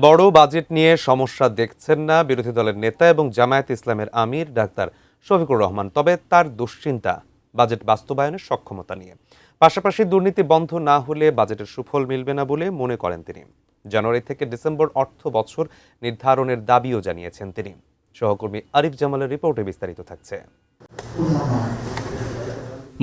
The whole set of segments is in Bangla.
বড় বাজেট নিয়ে সমস্যা দেখছেন না বিরোধী দলের নেতা এবং জামায়াতে ইসলামের আমির ডাক্তার শফিকুর রহমান। তবে তার দুশ্চিন্তা বাজেট বাস্তবায়নের সক্ষমতা নিয়ে। পাশাপাশি দুর্নীতি বন্ধ না হলে বাজেটের সুফল মিলবে না বলে মনে করেন তিনি। জানুয়ারি থেকে ডিসেম্বর অর্থ বছর নির্ধারণের দাবিও জানিয়েছেন তিনি। সহকর্মী আরিফ জামালের রিপোর্টে বিস্তারিত থাকছে।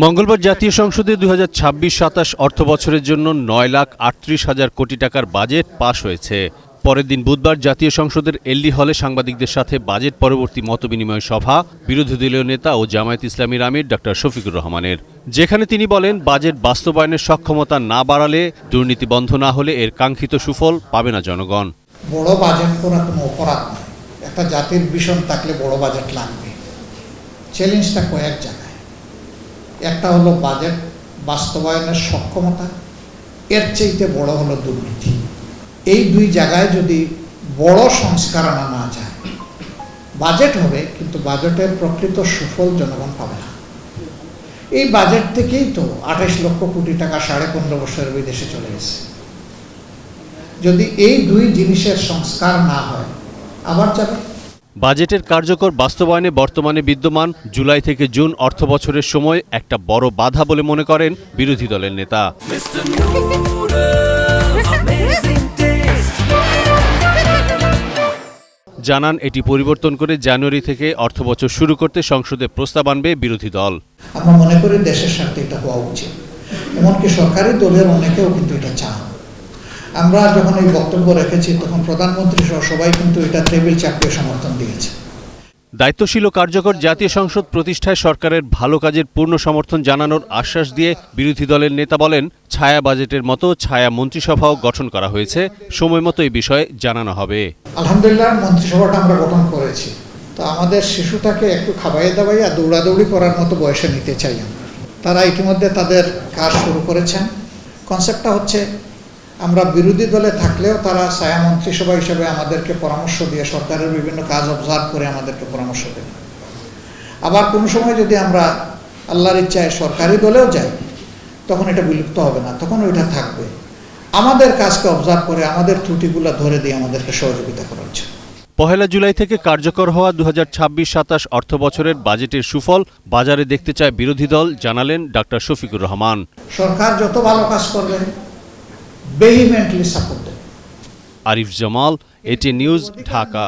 মঙ্গলবার জাতীয় সংসদে 2026-27 অর্থ বছরের জন্য 9,38,000 কোটি টাকার বাজেট পাশ হয়েছে। পরের দিন বুধবার জাতীয় সংসদের এলডি হলে সাংবাদিকদের সাথে বাজেট পরবর্তী মতবিনিময় সভা বিরোধী দলীয় নেতা ও জামায়াত ইসলামীর আমির ডাক্তার শফিকুর রহমানের, যেখানে তিনি বলেন বাজেট বাস্তবায়নের সক্ষমতা না বাড়ালে, দুর্নীতি বন্ধ না হলে এর কাঙ্ক্ষিত সুফল পাবে না জনগণ। বড় বাজেট করা কোনো অপরাধ নয়। একটা জাতির ভিশন থাকলে বড় বাজেট লাগবে। চ্যালেঞ্জটা কয়েক জায়গায়। একটা হলো বাজেট বাস্তবায়নের সক্ষমতা, এর চাইতে বড় হলো দুর্নীতি। এই দুই জায়গায় যদি বড় সংস্কার আনা না যায়, বাজেট হবে কিন্তু বাজেটের প্রকৃত সুফল জনগণ পাবে না। এই বাজেট থেকেই তো 28 লক্ষ কোটি টাকা 15.5 বছরের বিদেশে চলে গেছে। যদি এই দুই জিনিসের সংস্কার না হয়, আবার যাবে। বাজেটের কার্যকর বাস্তবায়নে বর্তমানে বিদ্যমান জুলাই থেকে জুন অর্থ বছরের সময় একটা বড় বাধা বলে মনে করেন বিরোধী দলের নেতা। জানান এটি পরিবর্তন করে জানুয়ারি থেকে অর্থবছর শুরু করতে সংসদে প্রস্তাব আনবে বিরোধী দল। আমরা মনে করি দেশের স্বার্থে এটা হওয়া উচিত, এমনকি সরকারি দলের অনেকেও কিন্তু এটা চান। আমরা যখন এই বক্তব্য রেখেছি তখন প্রধানমন্ত্রী সহ সবাই কিন্তু এটা টেবিল চাপিয়ে সমর্থন দিয়েছে। দায়িত্বশীল ও কার্যকর জাতীয় সংসদ প্রতিষ্ঠায় সরকারের ভালো কাজের পূর্ণ সমর্থন জানানোর আশ্বাস দিয়ে বিরোধী দলের নেতা বলেন, ছায়া বাজেটের মতো ছায়া মন্ত্রিসভাও গঠন করা হয়েছে, সময় মতো এই বিষয়ে জানানো হবে। আলহামদুলিল্লাহ মন্ত্রিসভাটা আমরা গঠন করেছি। তো আমাদের শিশুটাকে একটু খাবাইয়ে দাবাইয়া দৌড়াদৌড়ি করার মতো বয়সে নিতে চাই আমরা। তারা ইতিমধ্যে তাদের কাজ শুরু করেছেন। কনসেপ্টটা হচ্ছে আমরা বিরোধী দলে থাকলেও তারা ছায়া মন্ত্রিসভা হিসেবে আমাদেরকে পরামর্শ দিয়ে সরকারের বিভিন্ন কাজ অবজার্ভ করে আমাদেরকে পরামর্শ দেন। আবার কোনো সময় যদি আমরা আল্লাহর ইচ্ছায় সরকারি দলেও যাই, তখন এটা বিলুপ্ত হবে না, তখন ওইটা থাকবে। আমাদের কাজকে অবজার্ভ করে আমাদের ত্রুটিগুলো ধরে দিয়ে আমাদেরকে সহযোগিতা করা হচ্ছে। 1 জুলাই থেকে কার্যকর হওয়া 2026-27 অর্থ বছরের বাজেটের সুফল বাজারে দেখতে চায় বিরোধী দল, জানালেন ডাক্তার শফিকুর রহমান। সরকার যত ভালো কাজ করবে vehemently support them. Arif Jamal, এটি নিউজ, ঢাকা।